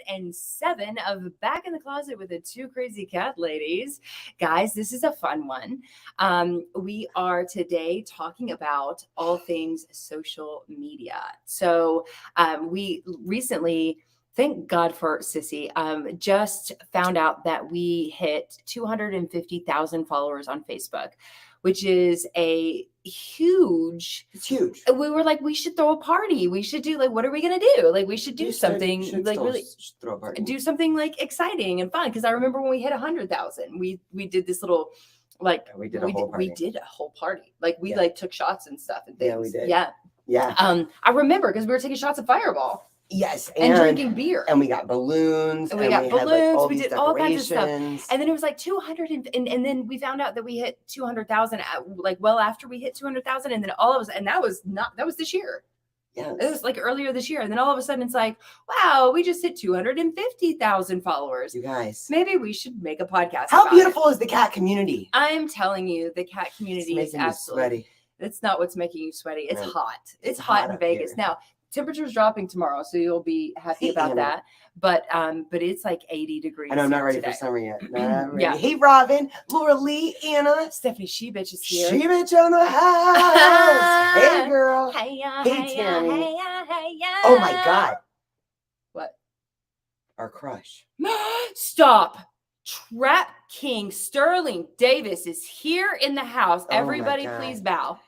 107 of Back in the Closet with the Two Crazy Cat Ladies. Guys, this is a fun one. We are today talking about all things social media. So we recently, thank God for Sissy, just found out that we hit 250,000 followers on Facebook, which is a huge. It's huge. We were like, we should throw a party. We should do what are we gonna do? Like, we should do something really throw a party. do something like exciting and fun. Because I remember when we hit 100,000, we did this little we did a whole party. We did a whole party. Like we like took shots and stuff and things. Yeah, we did. Yeah. I remember because we were taking shots of Fireball. Yes, and drinking beer. And we got balloons. And we got balloons. Had, all we these did all kinds of stuff. decorations. And then it was like 200. And then we found out that we hit 200,000 well after we hit 200,000. And then all of us, and that was this year. Yes. It was like earlier this year. And then all of a sudden it's like, wow, we just hit 250,000 followers. You guys. Maybe we should make a podcast. How beautiful is the cat community? I'm telling you, the cat community is absolutely sweaty. It's not what's making you sweaty. It's hot. It's hot hot in Vegas. Here. Now, temperature's dropping tomorrow, so you'll be happy about that. But it's like 80 degrees. And I'm not ready today. for summer yet. Not ready. Yeah. Hey, Robin, Laura Lee, Anna. Stephanie She-Bitch is here. She-Bitch on the house. Hey, girl. Hey, Tammy. Hey, Oh, my God. What? Our crush. Stop. Trap King Sterling Davis is here in the house. Oh, my Everybody, God. please bow.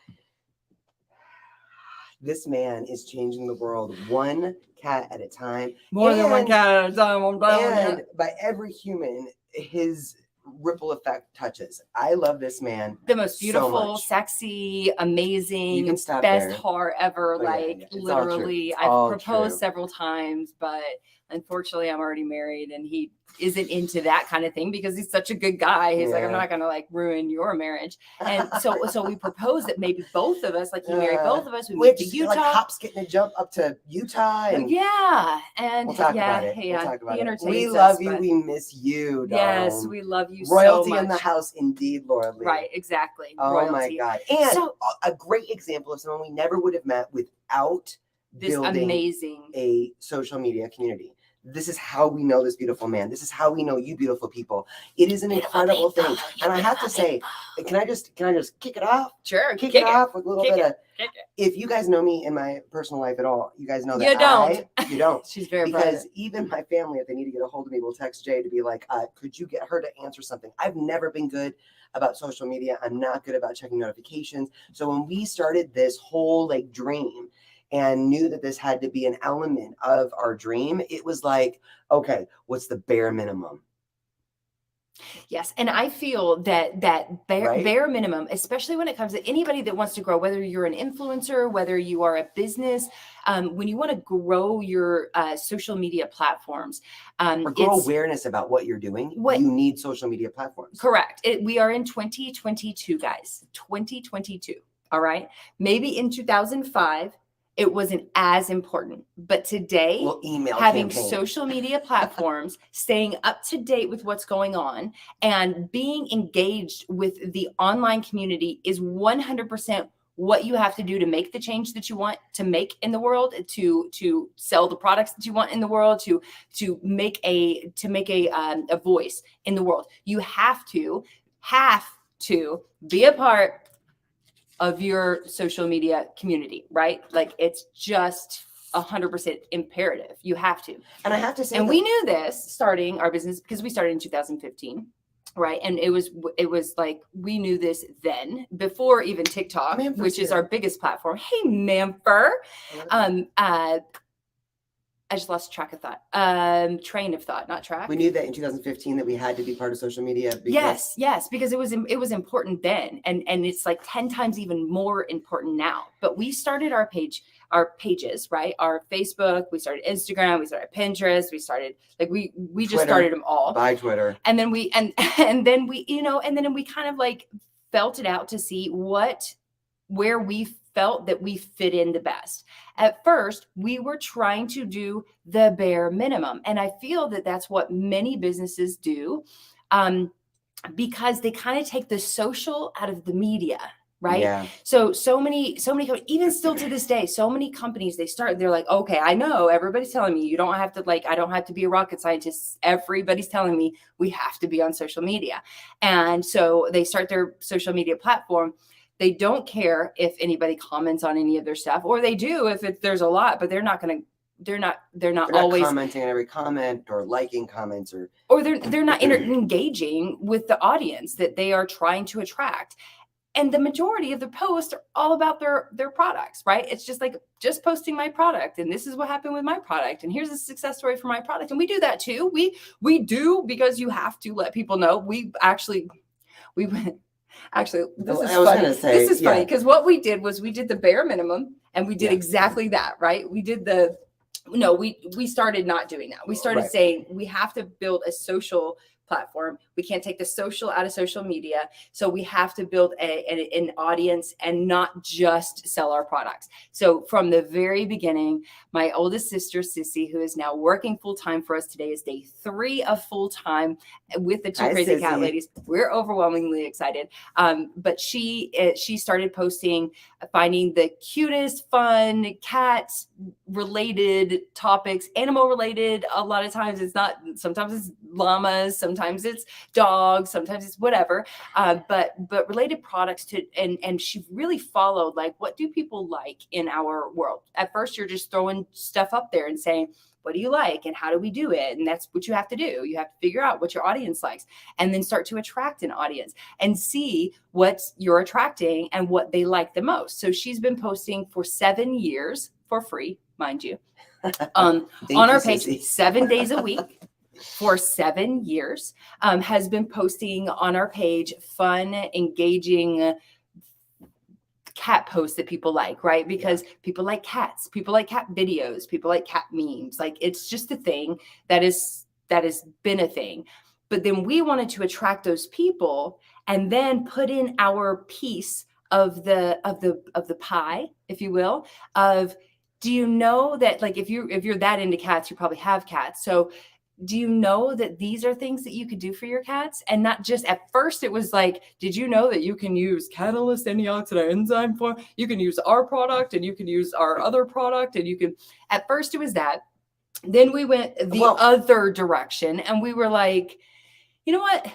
This man is changing the world one cat at a time. More than one cat at a time. I'm And by every human, his ripple effect touches. I love this man. The most beautiful, much. sexy, amazing, You can stop best there. heart ever. Oh, yeah, like yeah. It's all true. literally, It's I've all proposed true. several times, but unfortunately, I'm already married, and he isn't into that kind of thing because he's such a good guy. He's like, I'm not gonna ruin your marriage. And so we proposed that maybe both of us, he married both of us. We moved to Utah. Like Hop's getting a jump up to Utah. And yeah, and we'll talk about it. Yeah, we'll talk about he it. entertains We us, love you. but- We miss you. Yes, darling. we love you Royalty so much. in the house, indeed, Laura Lee. Right, exactly. Oh Royalty. my God! And So- a great example of someone we never would have met without This building amazing. a social media community. This is how we know this beautiful man. This is how we know you beautiful people. It is an incredible thing. And I have to say, can I just kick it off? Sure, Kick it off with a little Kick bit it. of. Kick it. If you guys know me in my personal life at all, you guys know that You don't. you don't. She's very Because private. even my family, if they need to get a hold of me, will text Jay to be like, could you get her to answer something? I've never been good about social media. I'm not good about checking notifications. So when we started this whole dream and knew that this had to be an element of our dream, it was like, okay, what's the bare minimum? Yes, and I feel that bare minimum, especially when it comes to anybody that wants to grow, whether you're an influencer, whether you are a business, when you want to grow your social media platforms, Or grow awareness about what you're doing, you need social media platforms. Correct. We are in 2022, guys. 2022. All right. Maybe in 2005, it wasn't as important. But today, having social media platforms, staying up to date with what's going on, and being engaged with the online community is 100% what you have to do to make the change that you want to make in the world, to sell the products that you want in the world, to make a voice in the world. You have to be a part of your social media community, right? Like it's just 100% imperative. You have to. And I have to say, and we knew this starting our business because we started in 2015, right? And it was like we knew this then before even TikTok, which is our biggest platform. Hey, Mamfer. I just lost track of thought. Train of thought, not track. We knew that in 2015 that we had to be part of social media. Yes, because it was important then, and it's like 10 times even more important now. But we started our pages, right? Our Facebook, we started Instagram, we started Pinterest, we started we Twitter, just started them all. By Twitter. And then we and then we kind of felt it out to see where we felt that we fit in the best. At first, we were trying to do the bare minimum. And I feel that that's what many businesses do because they kind of take the social out of the media. right? Yeah. So many, even still to this day, so many companies, they're like, okay, I know everybody's telling me you don't have to I don't have to be a rocket scientist. Everybody's telling me we have to be on social media. And so they start their social media platform. They don't care if anybody comments on any of their stuff, or they do if there's a lot, but they're not always commenting on every comment or liking comments or they're not engaging with the audience that they are trying to attract. And the majority of the posts are all about their products, right? It's just posting my product, and this is what happened with my product, and here's a success story for my product. And we do that too. We do, because you have to let people know. We actually this is funny. This is funny because what we did was we did the bare minimum, and we did exactly that, right? We started not doing that. We started saying we have to build a social platform. We can't take the social out of social media. So we have to build an audience and not just sell our products. So from the very beginning, my oldest sister, Sissy, who is now working full-time for us today, is day 3 of full-time with the Two Crazy Cat Ladies. We're overwhelmingly excited. But she started posting, finding the cutest, fun, cat related topics, animal related. A lot of times sometimes it's llamas, sometimes it's dogs, sometimes it's whatever, but related products to, and she really followed, like, what do people like in our world? At first, you're just throwing stuff up there and saying, what do you like and how do we do it? And that's what you have to do. You have to figure out what your audience likes, and then start to attract an audience and see what you're attracting and what they like the most. So she's been posting for 7 years for free, mind you, on our page, 7 days a week. For 7 years, has been posting on our page fun, engaging cat posts that people like, right? Because people like cats, people like cat videos, people like cat memes. Like, it's just a thing that has been a thing. But then we wanted to attract those people and then put in our piece of the pie, if you will, of, do you know that, like, if you're that into cats, you probably have cats. So do you know that these are things that you could do for your cats? And not just, at first it was like, did you know that you can use Catalyst antioxidant enzyme you can use our product, and you can use our other product, and you can, at first it was that. Then we went the other direction, and we were like, you know what?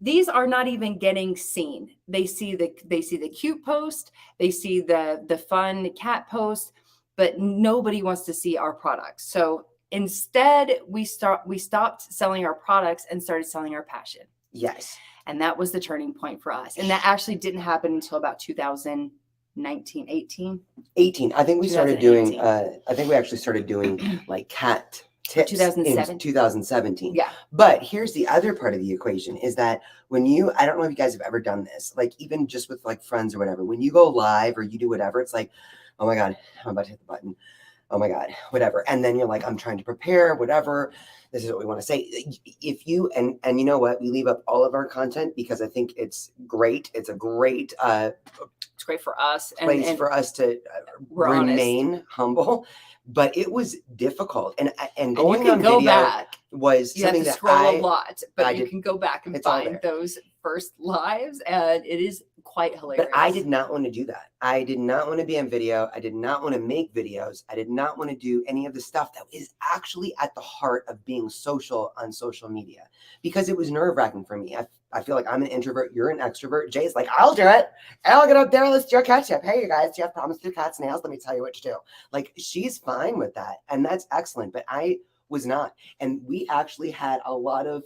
These are not even getting seen. They see the cute post, they see the fun cat post, but nobody wants to see our products. So instead, we stopped selling our products and started selling our passion. Yes. And that was the turning point for us. And that actually didn't happen until about 2019, 18. I think we started doing, I think we actually started doing like cat tips 2007. In 2017. Yeah. But here's the other part of the equation is that when I don't know if you guys have ever done this, like even just with like friends or whatever, when you go live or you do whatever, it's like, oh my God, I'm about to hit the button. Oh my God, whatever. And then you're like, I'm trying to prepare, whatever. This is what we want to say. If you, and you know what, we leave up all of our content because I think it's great. It's a great, it's great for us. Place for us to remain humble. But it was difficult. And going on video back. Was you something have to scroll a lot, but you can go back and find those first lives, and it is quite hilarious. But I did not want to do that. I did not want to be on video. I did not want to make videos. I did not want to do any of the stuff that is actually at the heart of being social on social media, because it was nerve-wracking for me. I feel like I'm an introvert. You're an extrovert. Jay's like, I'll do it. I'll get up there. Let's do a cat tip. Hey, you guys, do you have problems with your cat's nails? Let me tell you what to do. Like, she's fine with that. And that's excellent. But I was not. And we actually had a lot of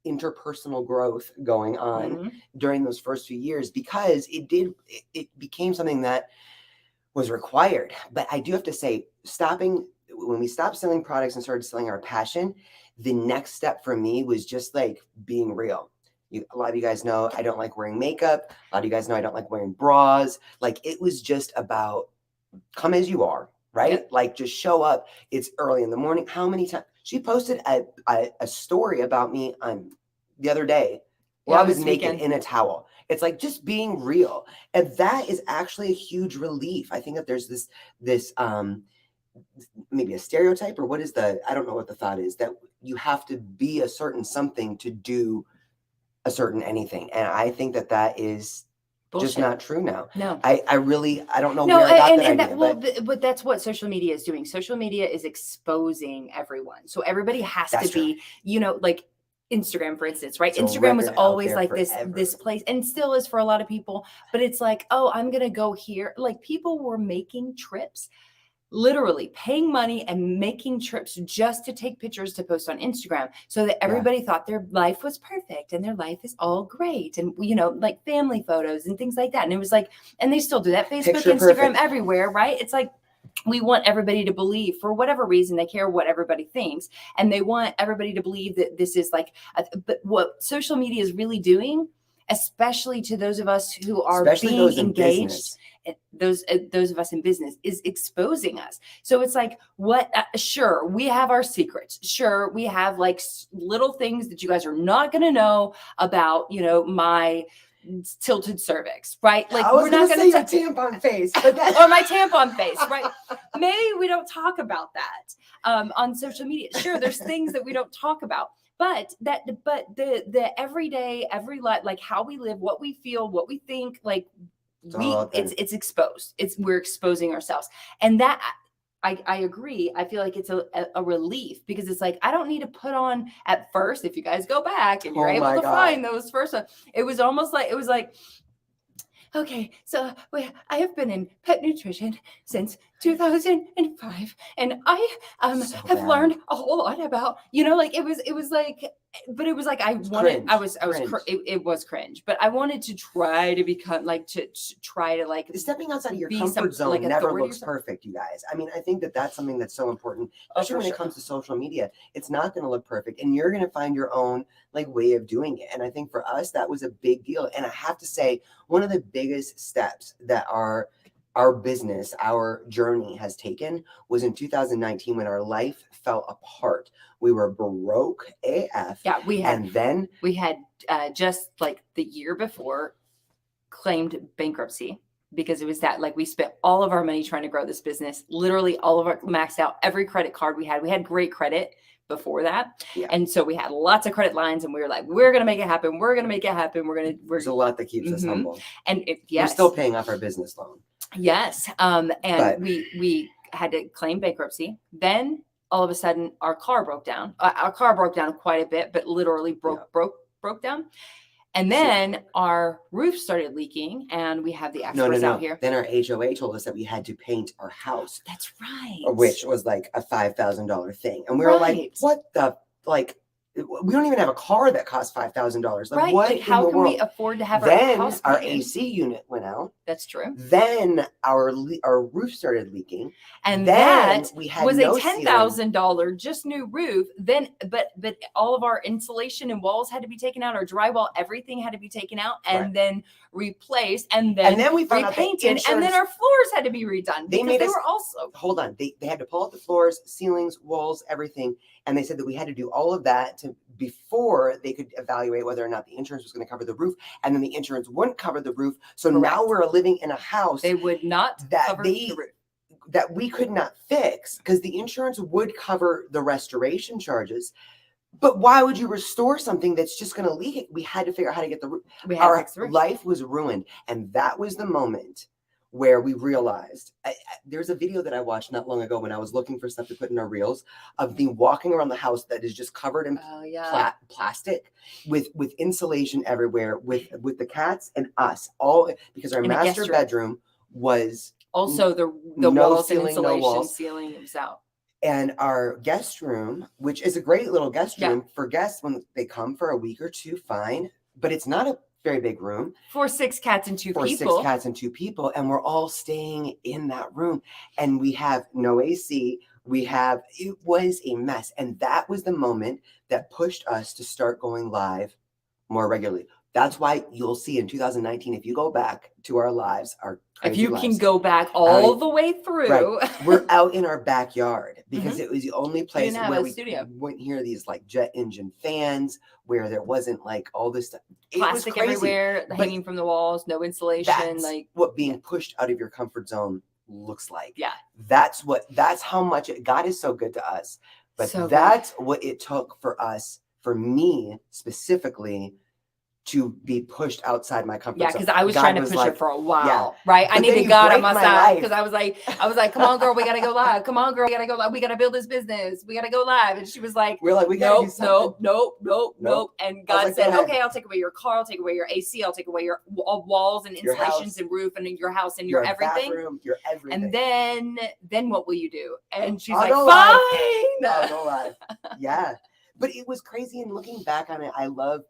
interpersonal growth going on during those first few years, because it became something that was required. But I do have to say, when we stopped selling products and started selling our passion, the next step for me was just like being real. A lot of you guys know I don't like wearing makeup. A lot of you guys know I don't like wearing bras. Like, it was just about come as you are, right? Yep. Like, just show up. It's early in the morning. How many times? She posted a story about me the other day where I was naked in a towel. It's like just being real. And that is actually a huge relief. I think that there's this maybe a stereotype, or what is I don't know what the thought is, that you have to be a certain something to do a certain anything. And I think that is just not true now. No. I don't know where I got that idea. But that's what social media is doing. Social media is exposing everyone. So everybody has to be, like Instagram, for instance, right? Instagram was always like this place, and still is for a lot of people, but it's like, oh, I'm going to go here. Like people were making trips, literally paying money and making trips just to take pictures to post on Instagram so that everybody thought their life was perfect and their life is all great. And, like family photos and things like that. And it was like, and they still do that. Facebook, Instagram, everywhere, right? It's like, we want everybody to believe, for whatever reason, they care what everybody thinks. And they want everybody to believe that this is like, but what social media is really doing, especially to those of us who are being engaged, those of us in business, is exposing us. So it's like, sure, we have our secrets. Sure, we have like little things that you guys are not going to know about, my tilted cervix, right? Like we're not going to say your tampon face, or my tampon face, right? Maybe we don't talk about that on social media. Sure, there's things that we don't talk about. But the everyday, like how we live, what we feel, what we think, like it's exposed. We're exposing ourselves. And that I agree. I feel like it's a relief, because it's like, I don't need to put on at first, if you guys go back and you're able to find those first ones, it was like, okay, so I have been in pet nutrition since 2005, and I have learned a whole lot about, like it was like, but it was like it was cringe, but I wanted to try to become like stepping outside of your comfort zone like never looks perfect, you guys. I mean, I think that's something that's so important, especially when it comes to social media. It's not going to look perfect, and you're going to find your own like way of doing it. And I think for us, that was a big deal. And I have to say, one of the biggest steps that our business, our journey has taken was in 2019, when our life fell apart. We were broke AF. Yeah, we had just like the year before claimed bankruptcy, because it was that, like, we spent all of our money trying to grow this business, literally all of our maxed out every credit card we had great credit before that. Yeah. And so we had lots of credit lines, and we were like, we're going to make it happen. There's a lot that keeps us humble. And we're still paying off our business loan. Yes. We had to claim bankruptcy. Then all of a sudden our car broke down. Our car broke down quite a bit, but literally broke down. And then our roof started leaking, and we have the experts out here. Then our HOA told us that we had to paint our house. That's right. Which was like a $5,000 thing. And we were like, what the, like, we don't even have a car that costs $5,000. Like, what? Like, how can we afford to have our house? Our AC unit went out. That's true. Then our roof started leaking, and then that was a $10,000 just new roof. Then, but all of our insulation and walls had to be taken out. Our drywall, everything had to be taken out and then replaced, and then we repainted, and then our floors had to be redone. They were also hold on. They had to pull out the floors, ceilings, walls, everything. And they said that we had to do all of that before they could evaluate whether or not the insurance was going to cover the roof. And then the insurance wouldn't cover the roof. So now we're living in a house they would not cover the roof, that we could not fix, because the insurance would cover the restoration charges. But why would you restore something that's just going to leak? We had to figure out how to get the roof. Our life was ruined. And that was the moment where we realized, there's a video that I watched not long ago when I was looking for stuff to put in our reels, of me walking around the house that is just covered in plastic with insulation everywhere, with the cats and us, all because our master bedroom was also the walls ceiling, and insulation ceiling was out. And our guest room, which is a great little guest room for guests when they come for a week or two, fine, but it's not a very big room for 6 cats and 2 people. 6 cats and 2 people, and we're all staying in that room, and we have no AC. It was a mess, and that was the moment that pushed us to start going live more regularly. That's why you'll see in 2019, if you go back to our lives, if you can go back all the way through, we're out in our backyard, because it was the only place where we wouldn't hear these like jet engine fans, where there wasn't like all this stuff. Plastic everywhere, hanging from the walls, no insulation. That's like what being pushed out of your comfort zone looks like. Yeah. That's how much God is so good to us. But that's what it took for us, for me specifically, to be pushed outside my comfort zone. Yeah, because I was trying to push it for a while, yeah. right? But I needed you God on break my my side life. because I was like, come on, girl, we gotta go live. Come on, girl, we gotta go live. We gotta build this business. We gotta go live. And she was like, we're like, we gotta do nope, something. nope. And God like, said, "Go okay, I'll take away your car, I'll take away your AC, I'll take away your walls and Your house. insulations and roof and your house and your everything. Bathroom, your everything. And then what will you do? And she's I'll like, go fine. I'll go live. Yeah. But it was crazy. And looking back on it, I love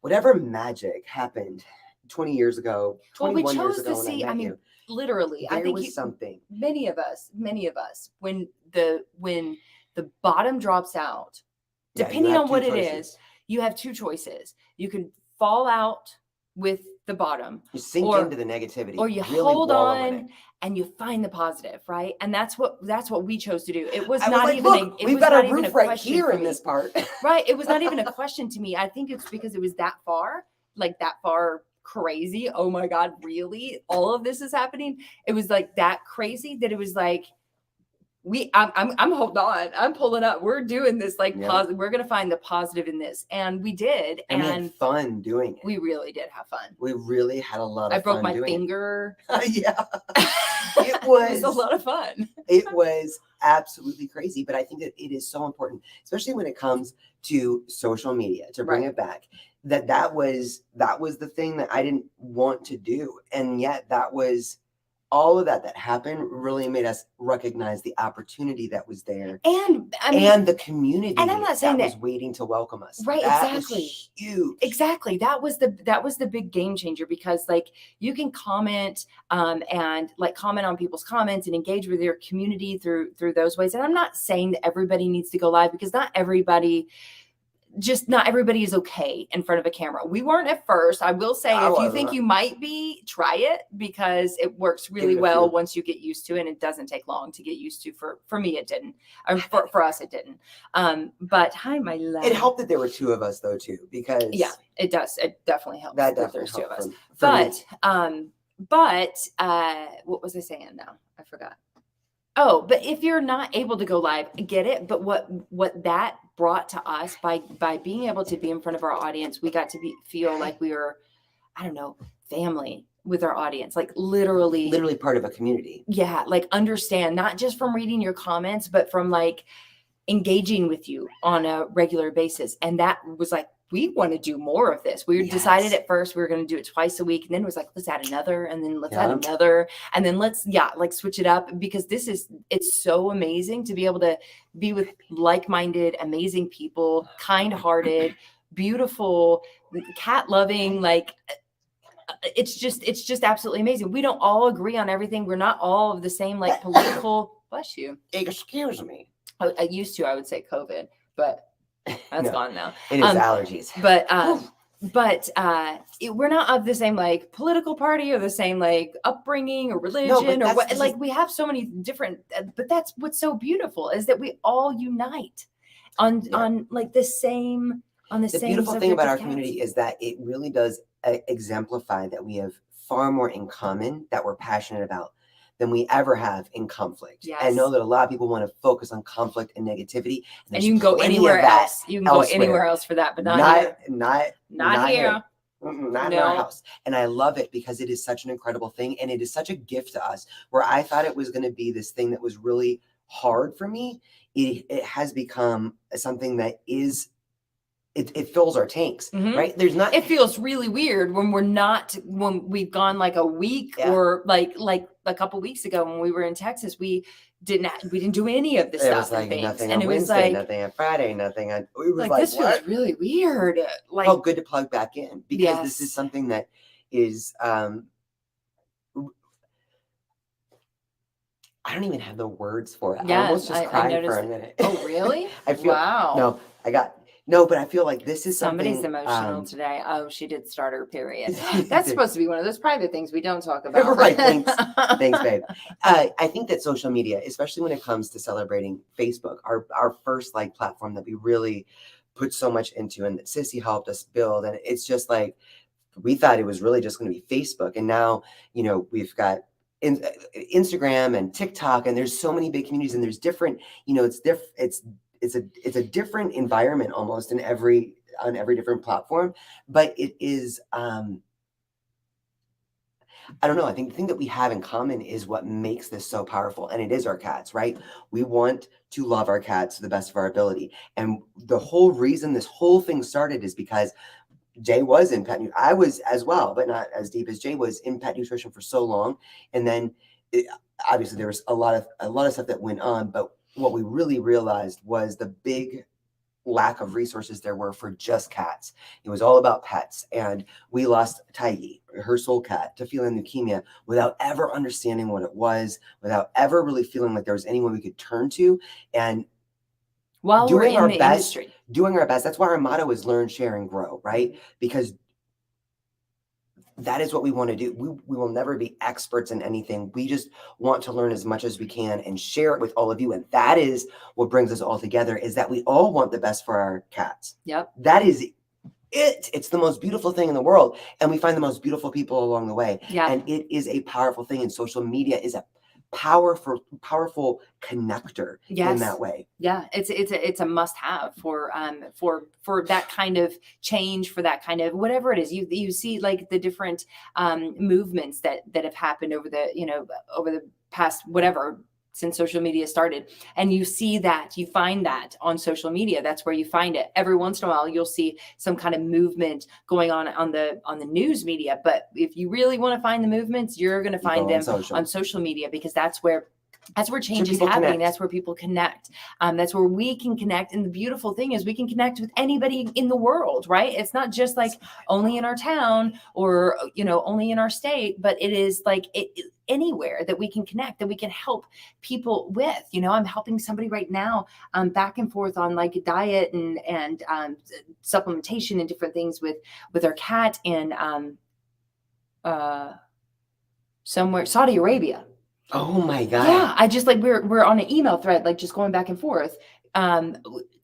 whatever magic happened 20 years ago, 21 years ago when I met you. Literally, There I think was something. Many of us, when the bottom drops out, depending on what it is, you have two choices. You can fall out with the bottom. You sink into the negativity. Or you really hold on and you find the positive, right? And that's what we chose to do. It was not like, even look, we've got a roof right here in this part. Right. It was not even a question to me. I think it's because it was that far crazy. Oh my God, really? All of this is happening. It was like that crazy that it was like, I'm holding on. I'm pulling up. We're doing this positive. We're going to find the positive in this. And we did. And we had fun doing it. We really did have fun. We really had a lot of fun. I broke my finger. Yeah. It was a lot of fun. It was absolutely crazy. But I think that it is so important, especially when it comes to social media, to bring it back. That was the thing that I didn't want to do. And yet that was all of that happened really made us recognize the opportunity that was there, and the community. And I'm not saying that was waiting to welcome us. Right? That exactly. Was huge. Exactly. That was the big game changer, because you can comment and comment on people's comments and engage with your community through those ways. And I'm not saying that everybody needs to go live, because not everybody is okay in front of a camera. We weren't at first. I will say, if you think you might be, try it, because it works really well once you get used to it. And it doesn't take long to get used to. For me, it didn't. For us, it didn't. But hi, my love. It helped that there were two of us though too, because it does. It definitely helps. That definitely there's two of us. But what was I saying now? I forgot. Oh, but if you're not able to go live, get it. But what that brought to us by being able to be in front of our audience, we got to feel like we were, I don't know, family with our audience, literally part of a community. Yeah, understand, not just from reading your comments, but from engaging with you on a regular basis. And that was we want to do more of this. We decided at first we were going to do it twice a week. And then it was let's add another, and then let's add another. And then let's switch it up, because it's so amazing to be able to be with like-minded, amazing people, kind-hearted, beautiful, cat loving, it's just absolutely amazing. We don't all agree on everything. We're not all of the same, political, bless you. Excuse me. I used to, I would say COVID, but that's gone now. It is allergies. But we're not of the same political party or the same upbringing or religion or what. We have so many different. But that's what's so beautiful, is that we all unite on the same. On the beautiful thing about our community is that it really does exemplify that we have far more in common that we're passionate about than we ever have in conflict. Yes. I know that a lot of people want to focus on conflict and negativity. And you can go anywhere else. You can go anywhere else for that, but not here. Not here. Not in our house. And I love it, because it is such an incredible thing. And it is such a gift to us, where I thought it was going to be this thing that was really hard for me. It has become something that is, it fills our tanks, right? It feels really weird when we've gone a week or a couple weeks ago when we were in Texas, we didn't do any of the stuff. It was nothing on Wednesday, nothing on Friday, nothing on, it was this feels really weird. Good to plug back in, because this is something that is, I don't even have the words for it. I almost just cried for a minute. Oh, really? I feel, wow. But I feel like this is somebody's emotional today. Oh, she did start her period. That's supposed to be one of those private things we don't talk about. Right. Thanks, babe. I think that social media, especially when it comes to celebrating Facebook, our first platform that we really put so much into, and that Sissy helped us build. And it's just we thought it was really just going to be Facebook. And now, we've got Instagram and TikTok, and there's so many big communities, and there's different, it's a different environment almost in every on every different platform, but it is, I don't know. I think the thing that we have in common is what makes this so powerful. And it is our cats, right? We want to love our cats to the best of our ability. And the whole reason this whole thing started is because Jay was in pet nutrition. I was as well, but not as deep as Jay was in pet nutrition for so long. And then obviously there was a lot of stuff that went on, but what we really realized was the big lack of resources there were for just cats. It was all about pets. And we lost Tiggy, her soul cat, to feline leukemia without ever understanding what it was, without ever really feeling like there was anyone we could turn to. And while doing we're in the industry, doing our best. That's why our motto is learn, share, and grow, right? Because that is what we want to do. We will never be experts in anything. We just want to learn as much as we can and share it with all of you. And that is what brings us all together, is that we all want the best for our cats. Yep. That is it. It's the most beautiful thing in the world. And we find the most beautiful people along the way. Yeah. And it is a powerful thing. And social media is a powerful connector in that way. Yeah, it's a must have for that kind of change, for that kind of whatever it is. You see like the different movements that have happened over the past whatever, since social media started, and you find that on social media. That's where you find it. Every once in a while you'll see some kind of movement going on the news media, but if you really want to find the movements, you're going to find them on social media, because that's where change is happening. Connect. That's where people connect. That's where we can connect. And the beautiful thing is we can connect with anybody in the world, right? It's not just like only in our town or, only in our state, but it is like anywhere that we can connect, that we can help people with. I'm helping somebody right now back and forth on like diet and supplementation and different things with our cat in somewhere, Saudi Arabia. Oh my God. Yeah. I just like, we're on an email thread, like just going back and forth,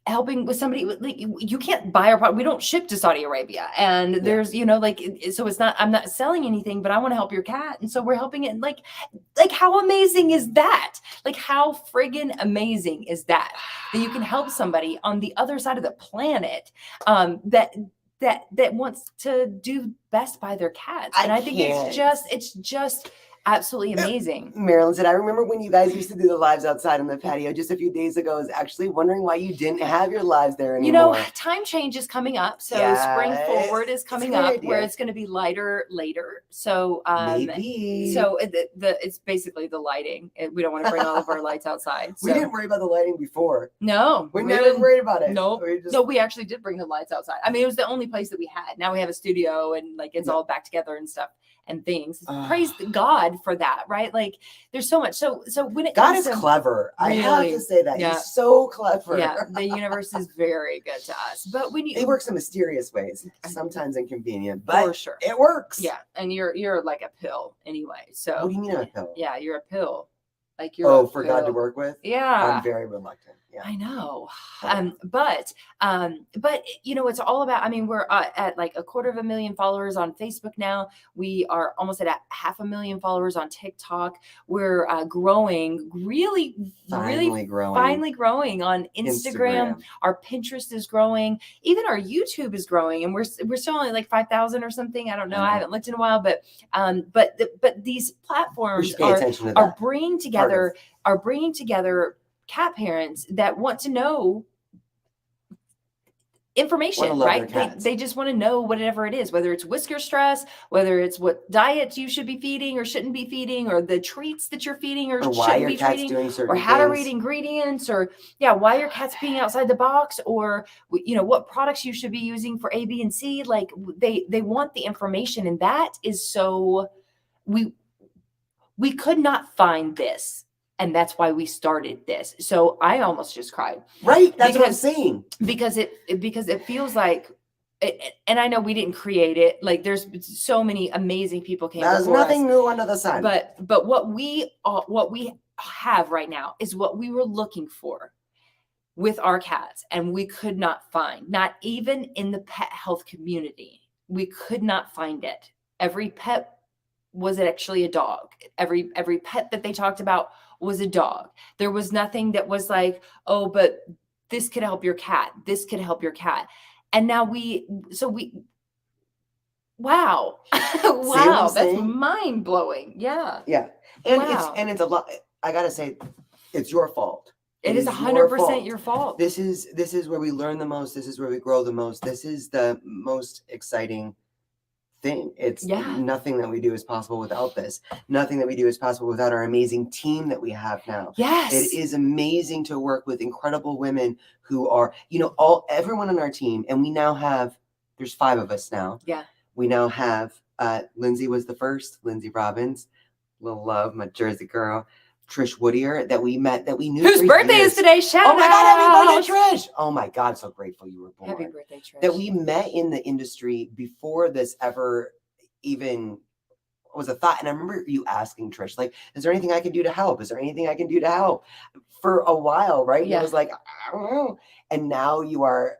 helping with somebody. Like, you can't buy our product. We don't ship to Saudi Arabia. And there's, so it's not, I'm not selling anything, but I want to help your cat. And so we're helping it. Like how amazing is that? Like how friggin' amazing is that you can help somebody on the other side of the planet, that wants to do best by their cats. And I think it's just absolutely amazing. Marilyn said, I remember when you guys used to do the lives outside on the patio just a few days ago. I was actually wondering why you didn't have your lives there anymore. Time change is coming up. So spring forward is coming up, where it's going to be lighter later. So maybe. So it's basically the lighting. We don't want to bring all of our lights outside. So. We didn't worry about the lighting before. No. We never worried about it. No. No, we actually did bring the lights outside. I mean, it was the only place that we had. Now we have a studio and like it's all back together and stuff. And things. Praise God for that, right? Like there's so much. So when it comes to God is clever. Really, I have to say that. He's so clever. Yeah, the universe is very good to us. But when it works in mysterious ways, sometimes inconvenient, but for sure it works. Yeah, and you're like a pill anyway. So what do you mean a pill? Yeah, you're a pill. Like you're for God to work with. Yeah, I'm very reluctant. Yeah, I know. But it's all about. I mean, we're at like 250,000 followers on Facebook now. We are almost at 500,000 followers on TikTok. We're growing, finally growing on Instagram. Our Pinterest is growing. Even our YouTube is growing, and we're still only like 5,000 or something. I don't know. I haven't looked in a while, but these platforms are bringing together cat parents that want to know information, right? They just want to know whatever it is, whether it's whisker stress, whether it's what diet you should be feeding or shouldn't be feeding, or the treats that you're feeding or shouldn't be feeding, or how to read ingredients, or why your cat's peeing outside the box, or what products you should be using for A, B, and C. Like they want the information, and that is so we could not find this. And that's why we started this. So I almost just cried. Right. That's what I'm saying. Because it feels like, and I know we didn't create it. Like there's so many amazing people came before us. There's nothing new under the sun. But what we have right now is what we were looking for with our cats, and we could not find, not even in the pet health community. We could not find it. Every pet was actually a dog. Every pet that they talked about was a dog. There was nothing that was like, oh, but this could help your cat. This could help your cat. And now wow. Wow. That's mind blowing. Yeah. Yeah. And it's a lot. I got to say, it's your fault. It is 100% your fault. This is where we learn the most. This is where we grow the most. This is the most exciting thing. It's nothing that we do is possible without this. Nothing that we do is possible without our amazing team that we have now. Yes. It is amazing to work with incredible women who are, everyone on our team. And we now have, there's 5 of us now. Yeah. We now have, Lindsay was the first, Lindsay Robbins, little love, my Jersey girl. Trish Woodier that we met, that we knew. Whose birthday is today? Shout out. Oh my God, happy birthday, Trish. Oh my God, so grateful you were born. Happy birthday, Trish. That we met in the industry before this ever even was a thought. And I remember you asking Trish, like, is there anything I can do to help? Is there anything I can do to help? For a while, right? Yeah. It was like, I don't know. And now you are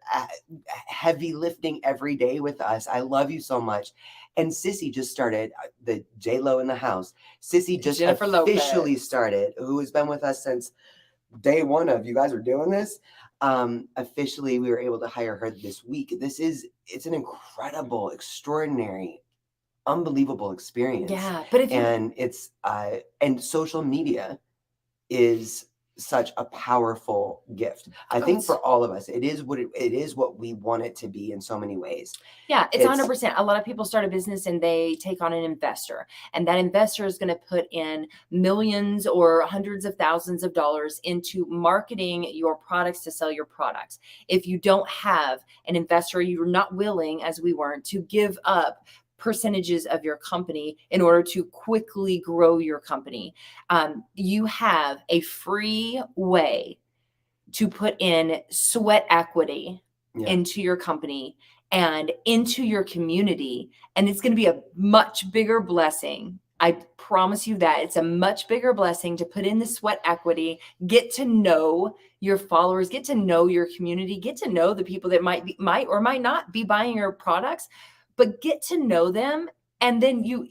heavy lifting every day with us. I love you so much. And Sissy just started, the J-Lo in the house. Sissy just officially started, who has been with us since day one of you guys are doing this. Officially, we were able to hire her this week. It's an incredible, extraordinary, unbelievable experience. Yeah. But it's and social media is such a powerful gift. I think for all of us, it is what we want it to be in so many ways. Yeah, it's 100%. A lot of people start a business and they take on an investor, and that investor is going to put in millions or hundreds of thousands of dollars into marketing your products to sell your products. If you don't have an investor, you're not willing, as we weren't, to give up percentages of your company in order to quickly grow your company. You have a free way to put in sweat equity into your company and into your community. And it's going to be a much bigger blessing. I promise you that it's a much bigger blessing to put in the sweat equity, get to know your followers, get to know your community, get to know the people that might or might not be buying your products, but get to know them. And then you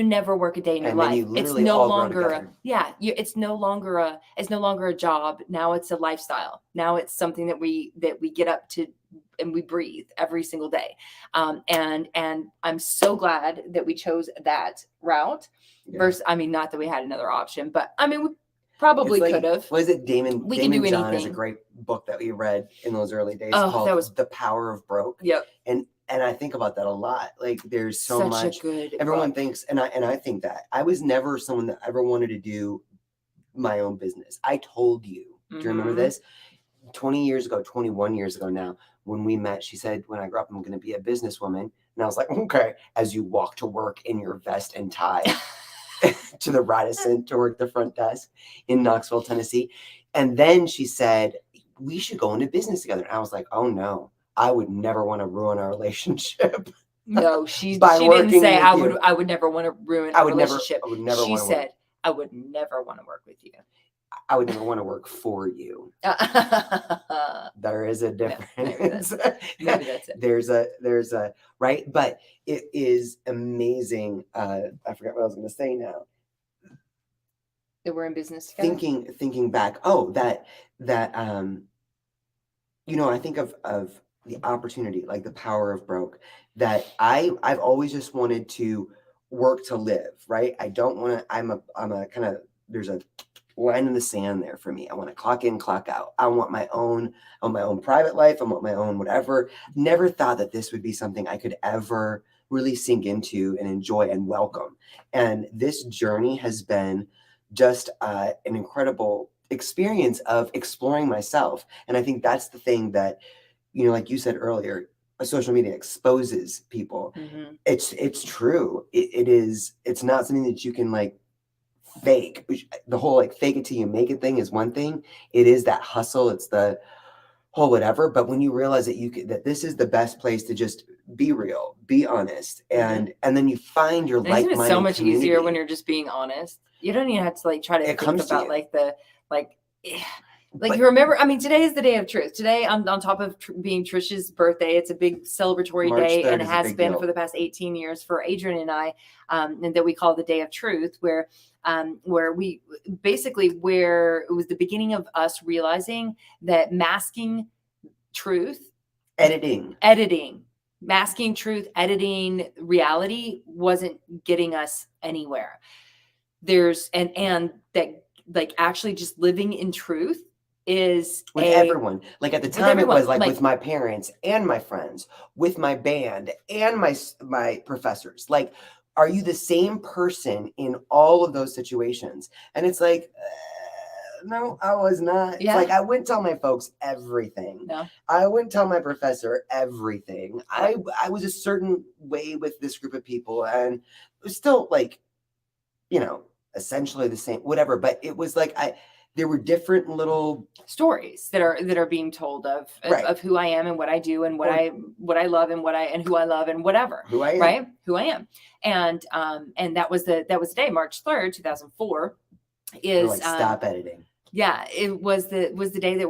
never work a day in your life. It's no longer it's no longer a job. Now it's a lifestyle. Now it's something that we get up to and we breathe every single day. And I'm so glad that we chose that route versus, not that we had another option, but we probably could have. Was it Damon John is a great book that we read in those early days called The Power of Broke. Yep. And I think about that a lot. Like there's so much. Everyone thinks, and I think that I was never someone that ever wanted to do my own business. I told you. Do you remember this? 21 years ago now, when we met, she said, when I grow up, I'm going to be a businesswoman. And I was like, okay, as you walk to work in your vest and tie to the Radisson to work the front desk in Knoxville, Tennessee. And then she said, we should go into business together. And I was like, oh no, I would never want to ruin our relationship. No, she didn't say I would never want to ruin a relationship. She said, I would never want to work with you. I would never want to work for you. There is a difference. Maybe that's it. There's a right, but it is amazing. I forgot what I was going to say now. That we're in business together. Thinking back. I think of the opportunity, like the power of broke. That I've always just wanted to work to live. Right. I don't want to. I'm a kind of. There's a line in the sand there for me. I want to clock in, clock out. I want my own private life. I want my own whatever. Never thought that this would be something I could ever really sink into and enjoy and welcome. And this journey has been just an incredible experience of exploring myself. And I think that's the thing that, like you said earlier, social media exposes people. Mm-hmm. It's true. It's not something that you can fake. The whole fake it till you make it thing is one thing. It is that hustle. It's the whole whatever. But when you realize that this is the best place to just be real, be honest, and then you find your like-minded community. It's so much easier when you're just being honest. You don't even have to try to think about you remember, today is the day of truth. Today, on top of being Trish's birthday, it's a big celebratory day, and it has been for the past 18 years for Adrian and I, and that we call the Day of Truth, where we basically, where it was the beginning of us realizing that masking truth editing, masking truth, editing reality wasn't getting us anywhere. And that, like, actually just living in truth is with everyone. Like at the time it was like with my parents and my friends, with my band and my professors. Like, are you the same person in all of those situations? And it's like, no, I was not. Yeah. It's like I wouldn't tell my folks everything. No. I wouldn't tell my professor everything. I was a certain way with this group of people, and it was still like, you know, essentially the same, whatever. But it was like there were different little stories that are being told of who I am and what I do and what I love and who I love and whatever. Who I am. Right? Who I am. And that was the day, March 3rd, 2004. Is like, stop editing. Yeah, it was the day that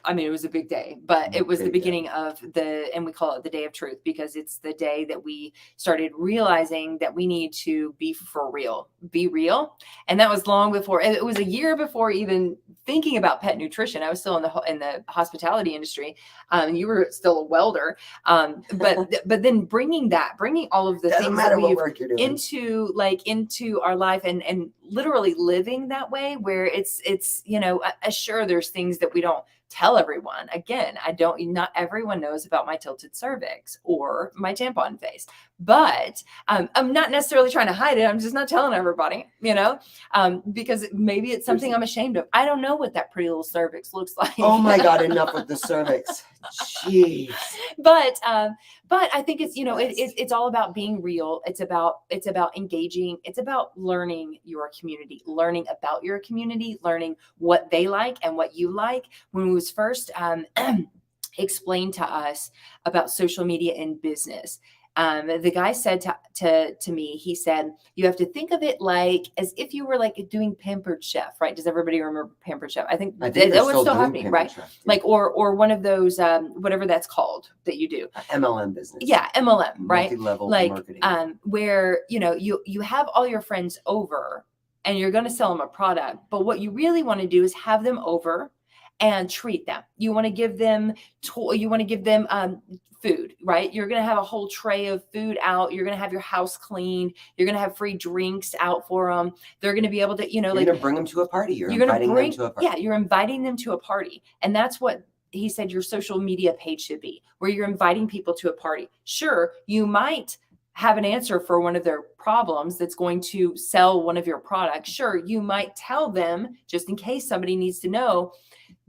I mean, it was a big day, but it was the beginning of and we call it the Day of Truth, because it's the day that we started realizing that we need to be for real, be real. And that was long before, it was a year before even thinking about pet nutrition. I was still in the hospitality industry. You were still a welder. But then bringing all of the things that we've into our life and literally living that way, where it's, you know, sure, there's things that we don't tell everyone. Again, not everyone knows about my tilted cervix or my tampon face, but I'm not necessarily trying to hide it. I'm just not telling everybody, you know, because maybe it's something I'm ashamed of. I don't know what that pretty little cervix looks like. Oh my God, enough with the cervix. Jeez. But I think it's, you know, it's all about being real. It's about engaging. It's about learning your community, learning about your community, learning what they like and what you like. When it was first explained to us about social media in business, the guy said to me, he said, you have to think of it like as if you were like doing Pampered Chef, right? Does everybody remember Pampered Chef? I think that was still happening, right? Chef, yeah. Like, or one of those, whatever that's called that you do. MLM business. Yeah. MLM, right? Multi-level marketing. Where, you know, you have all your friends over and you're going to sell them a product, but what you really want to do is have them over and treat them. You want to give them food, right? You're going to have a whole tray of food out. You're going to have your house cleaned. You're going to have free drinks out for them. They're going to be able to, you know, you're going to bring them to a party. You're inviting them to a party. Yeah, you're inviting them to a party. And that's what he said your social media page should be, where you're inviting people to a party. Sure, you might have an answer for one of their problems that's going to sell one of your products. Sure, you might tell them, just in case somebody needs to know,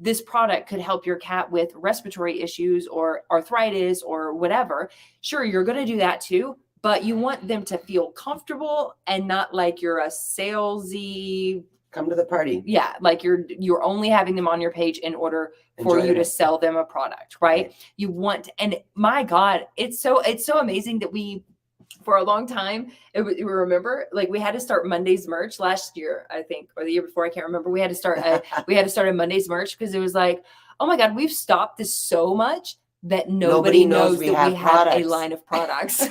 this product could help your cat with respiratory issues or arthritis or whatever. Sure, you're going to do that too, but you want them to feel comfortable and not like you're a salesy. Come to the party. Yeah, like you're only having them on your page in order for you to sell them a product, right? You want, and my God, it's so amazing that we, for a long time, you remember, like, we had to start Monday's merch last year, I think, or the year before, I can't remember. We had to start a Monday's merch because it was like, oh my God, we've stopped this so much that nobody knows that we have a line of products.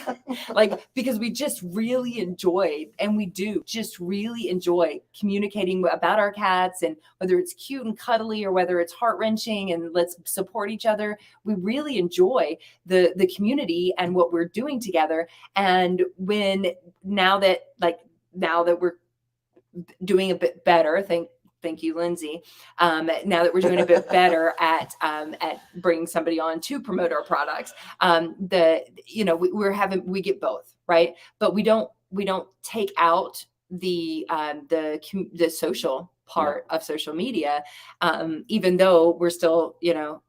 Like, because we just really enjoyed, and we do just really enjoy communicating about our cats, and whether it's cute and cuddly or whether it's heart-wrenching and let's support each other. We really enjoy the community and what we're doing together. And now that we're doing a bit better, thank you, Lindsay. Now that we're doing a bit better at bringing somebody on to promote our products, we get both, right? But we don't take out the social part of social media, even though we're still, you know,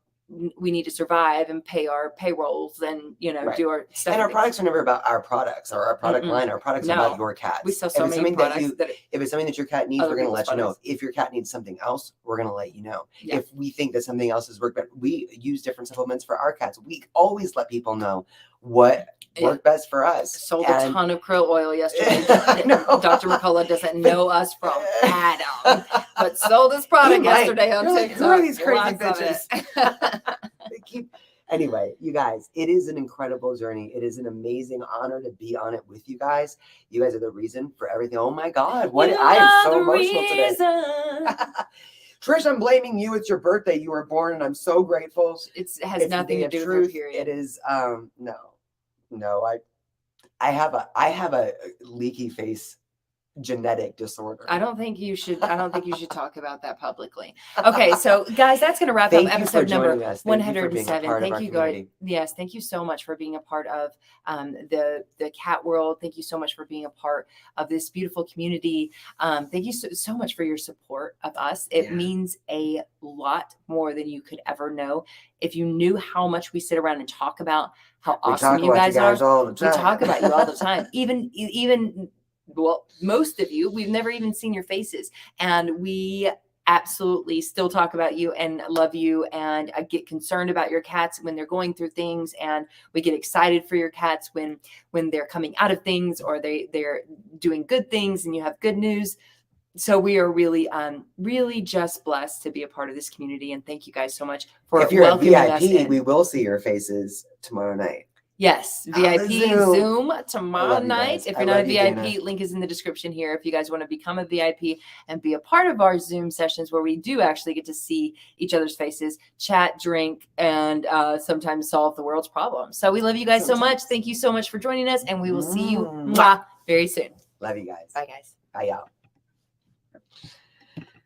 we need to survive and pay our payrolls and, you know, do our stuff. And our products are never about our products or our product line. Our products are about your cat. We sell so many products. If it's something that your cat needs, we're going to let you know. If your cat needs something else, we're going to let you know. Yeah. If we think that something else has worked better, we use different supplements for our cats. We always let people know what worked best for us. Sold a ton of krill oil yesterday. Dr. McCullough doesn't know us from Adam, but sold this product yesterday on TikTok. Who are these crazy bitches? Anyway, you guys, it is an incredible journey. It is an amazing honor to be on it with you guys. You guys are the reason for everything. Oh my God, I am so emotional today. Trish, I'm blaming you. It's your birthday. You were born, and I'm so grateful. It has nothing to do with your period. It is no. I have a leaky face genetic disorder. I don't think you should talk about that publicly. Okay, so guys, that's going to wrap up episode number 107. Thank you guys. Yes, thank you so much for being a part of the cat world. Thank you so much for being a part of this beautiful community. Thank you so much for your support of us. It means a lot more than you could ever know. If you knew how much we sit around and talk about how awesome you guys are, all the time. We talk about you all the time. Even well, most of you, we've never even seen your faces, and we absolutely still talk about you and love you, and I get concerned about your cats when they're going through things, and we get excited for your cats when they're coming out of things, or they're doing good things and you have good news. So we are really just blessed to be a part of this community, and thank you guys so much for welcoming us in. We will see your faces tomorrow night. Yes, VIP Zoom tomorrow night. If you're not a VIP, link is in the description here. If you guys want to become a VIP and be a part of our Zoom sessions where we do actually get to see each other's faces, chat, drink, and sometimes solve the world's problems. So we love you guys so much. Thank you so much for joining us, and we will see you very soon. Love you guys. Bye, guys. Bye, y'all.